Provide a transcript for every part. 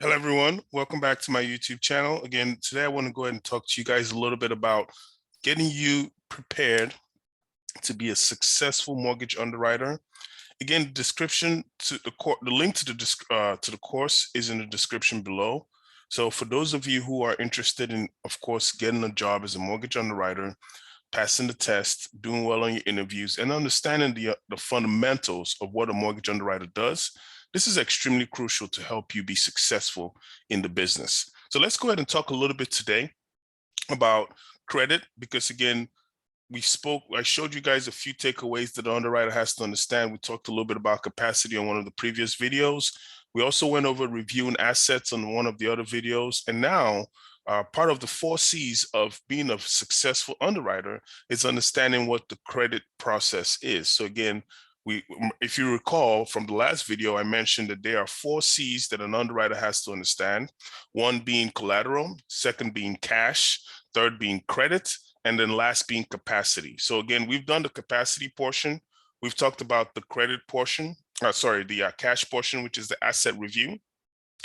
Hello, everyone. Welcome back to my YouTube channel. Again, today I want to go ahead and talk to you guys a little bit about getting you prepared to be a successful mortgage underwriter. Again, the description to the link to the course is in the description below. So for those of you who are interested in, of course, getting a job as a mortgage underwriter, passing the test, doing well on your interviews, and understanding the fundamentals of what a mortgage underwriter does, this is extremely crucial to help you be successful in the business. So let's go ahead and talk a little bit today about credit, because again, I showed you guys a few takeaways that the underwriter has to understand. We talked a little bit about capacity on one of the previous videos. We also went over reviewing assets on one of the other videos. And now part of the 4 C's of being a successful underwriter is understanding what the credit process is. So again, if you recall from the last video, I mentioned that there are 4 C's that an underwriter has to understand. One being collateral, second being cash, third being credit, and then last being capacity. So again, we've done the capacity portion. We've talked about the credit portion, the cash portion, which is the asset review.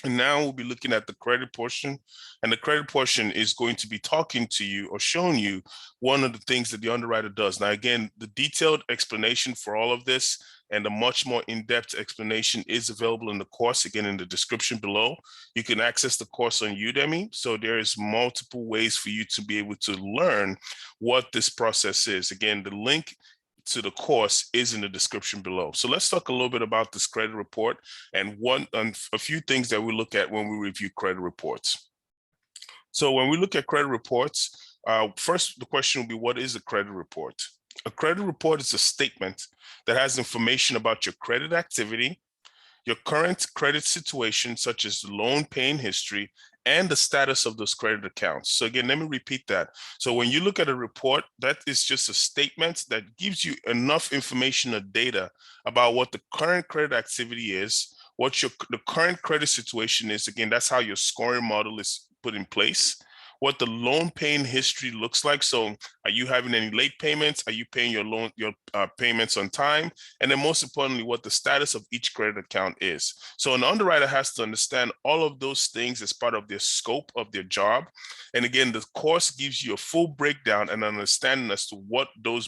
And now we'll be looking at the credit portion, and the credit portion is going to be talking to you or showing you one of the things that the underwriter does. Now, again, the detailed explanation for all of this and a much more in-depth explanation is available in the course, again, in the description below. You can access the course on Udemy. So there is multiple ways for you to be able to learn what this process is. Again, the link to the course is in the description below. So let's talk a little bit about this credit report and a few things that we look at when we review credit reports. So when we look at credit reports, first the question will be, what is a credit report? A credit report is a statement that has information about your credit activity, your current credit situation, such as loan paying history, and the status of those credit accounts. So again, let me repeat that. So when you look at a report, that is just a statement that gives you enough information or data about what the current credit activity is, what the current credit situation is. Again, that's how your scoring model is put in place. What the loan paying history looks like. So are you having any late payments? Are you paying your payments on time? And then most importantly, what the status of each credit account is. So an underwriter has to understand all of those things as part of their scope of their job. And again, the course gives you a full breakdown and understanding as to what those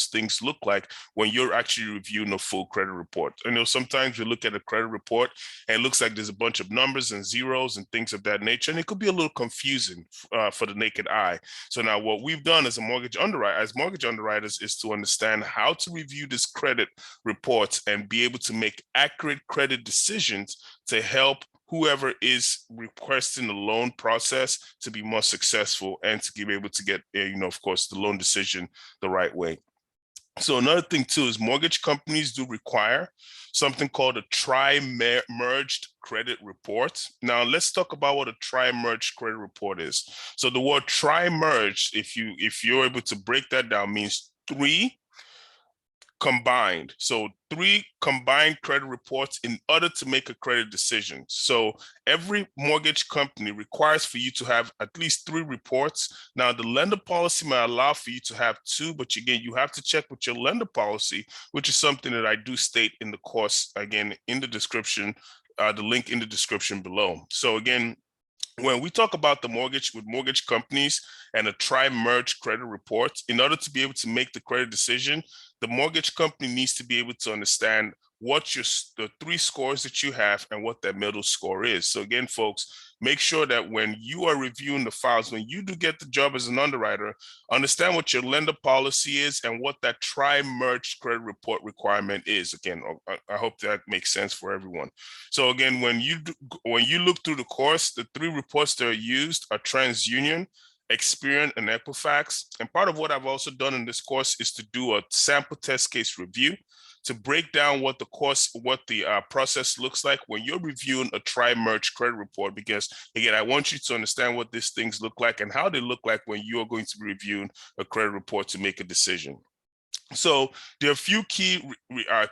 things look like when you're actually reviewing a full credit report. I know sometimes we look at a credit report and it looks like there's a bunch of numbers and zeros and things of that nature, and it could be a little confusing for the naked eye. So now what we've done as mortgage underwriters is to understand how to review this credit reports and be able to make accurate credit decisions to help whoever is requesting the loan process to be more successful and to be able to get, of course, the loan decision the right way. So another thing too is mortgage companies do require something called a tri-merged credit report. Now let's talk about what a tri-merged credit report is. So the word tri-merged, if you're able to break that down, means 3 combined. So 3 combined credit reports in order to make a credit decision. So every mortgage company requires for you to have at least 3 reports. Now the lender policy might allow for you to have 2, but again, you have to check with your lender policy, which is something that I do state in the course, again, in the description, the link in the description below. So again, when we talk about the mortgage companies and a tri-merge credit report, in order to be able to make the credit decision, the mortgage company needs to be able to understand what the 3 scores that you have and what that middle score is. So again, folks, make sure that when you are reviewing the files, when you do get the job as an underwriter, understand what your lender policy is and what that tri-merge credit report requirement is. Again, I hope that makes sense for everyone. So again, when you look through the course, the 3 reports that are used are TransUnion, Experian, and Equifax. And part of what I've also done in this course is to do a sample test case review to break down what the process looks like when you're reviewing a tri-merge credit report, because again, I want you to understand what these things look like and how they look like when you are going to be reviewing a credit report to make a decision. So there are a few key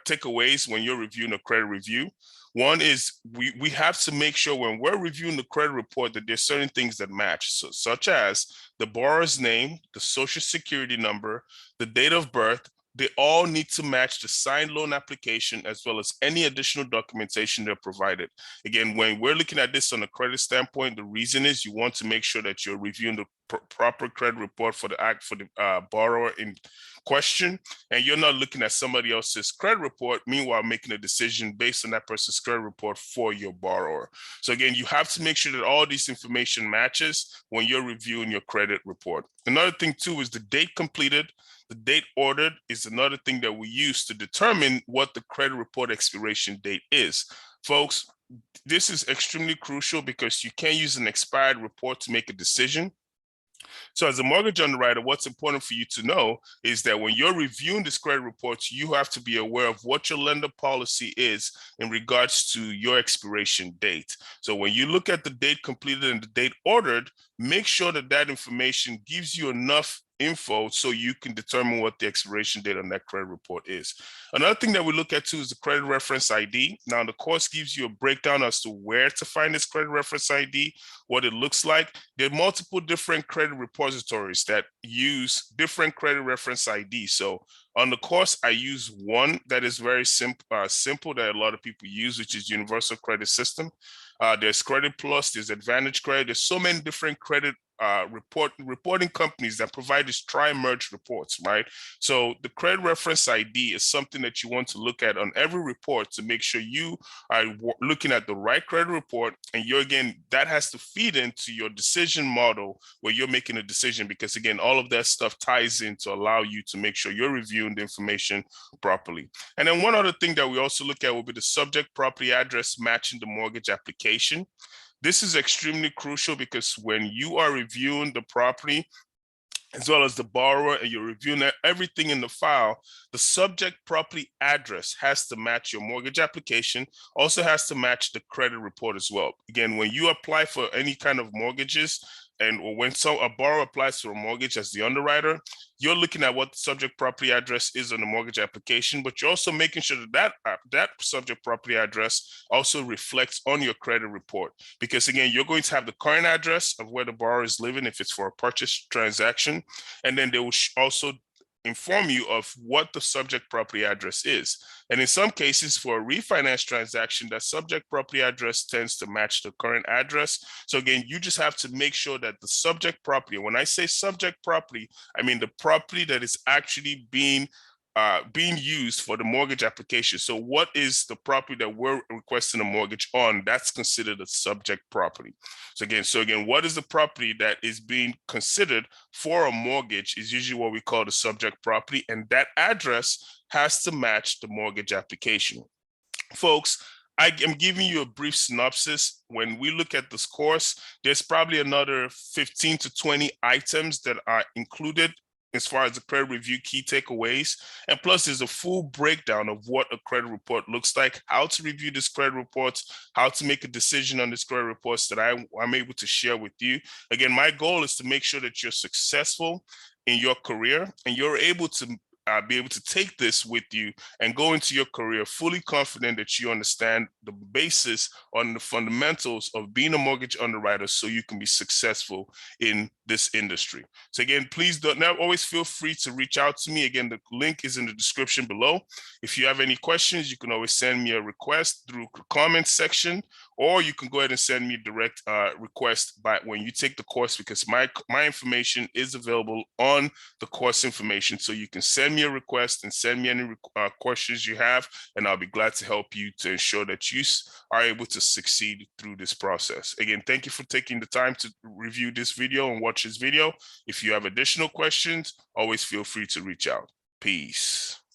takeaways when you're reviewing a credit review. One is we have to make sure when we're reviewing the credit report that there's certain things that match, such as the borrower's name, the social security number, the date of birth, they all need to match the signed loan application as well as any additional documentation they're provided. Again, when we're looking at this on a credit standpoint, the reason is you want to make sure that you're reviewing the proper credit report for the borrower in question, and you're not looking at somebody else's credit report, meanwhile making a decision based on that person's credit report for your borrower. So again, you have to make sure that all this information matches when you're reviewing your credit report. Another thing too is the date completed. The date ordered is another thing that we use to determine what the credit report expiration date is. Folks, this is extremely crucial because you can't use an expired report to make a decision. So as a mortgage underwriter, what's important for you to know is that when you're reviewing this credit reports, you have to be aware of what your lender policy is in regards to your expiration date. So when you look at the date completed and the date ordered, make sure that that information gives you enough info so you can determine what the expiration date on that credit report is. Another thing that we look at too is the credit reference ID. Now the course gives you a breakdown as to where to find this credit reference ID, what it looks like. There are multiple different credit repositories that use different credit reference IDs. So on the course, I use one that is very simple that a lot of people use, which is Universal Credit System. There's Credit Plus, there's Advantage Credit. There's so many different credit reporting companies that provide these tri-merge reports, right? So the credit reference ID is something that you want to look at on every report to make sure you are looking at the right credit report. And that has to feed into your decision model where you're making a decision, because again, all of that stuff ties in to allow you to make sure you're reviewing the information properly. And then one other thing that we also look at will be the subject property address matching the mortgage application. This is extremely crucial because when you are reviewing the property, as well as the borrower, and you're reviewing everything in the file, the subject property address has to match your mortgage application, also has to match the credit report as well. Again, when you apply for any kind of mortgages, or when a borrower applies for a mortgage as the underwriter, you're looking at what the subject property address is on the mortgage application, but you're also making sure that that subject property address also reflects on your credit report. Because again, you're going to have the current address of where the borrower is living if it's for a purchase transaction, and then they will also inform you of what the subject property address is. And in some cases, for a refinance transaction, that subject property address tends to match the current address. So again, you just have to make sure that the subject property, when I say subject property, I mean the property that is actually being used for the mortgage application. So what is the property that we're requesting a mortgage on? That's considered a subject property. So again, what is the property that is being considered for a mortgage is usually what we call the subject property, and that address has to match the mortgage application. Folks, I am giving you a brief synopsis. When we look at this course, there's probably another 15 to 20 items that are included as far as the credit review key takeaways. And plus there's a full breakdown of what a credit report looks like, how to review this credit reports, how to make a decision on this credit reports that I'm able to share with you. Again, my goal is to make sure that you're successful in your career and you're able to be able to take this with you and go into your career fully confident that you understand the basis on the fundamentals of being a mortgage underwriter so you can be successful in this industry. So again, please always feel free to reach out to me. Again, the link is in the description below. If you have any questions, you can always send me a request through the comments section, or you can go ahead and send me a direct request when you take the course, because my information is available on the course information. So you can send me a request and send me any questions you have, and I'll be glad to help you to ensure that you are able to succeed through this process. Again, thank you for taking the time to review this video and watch this video. If you have additional questions, always feel free to reach out. Peace.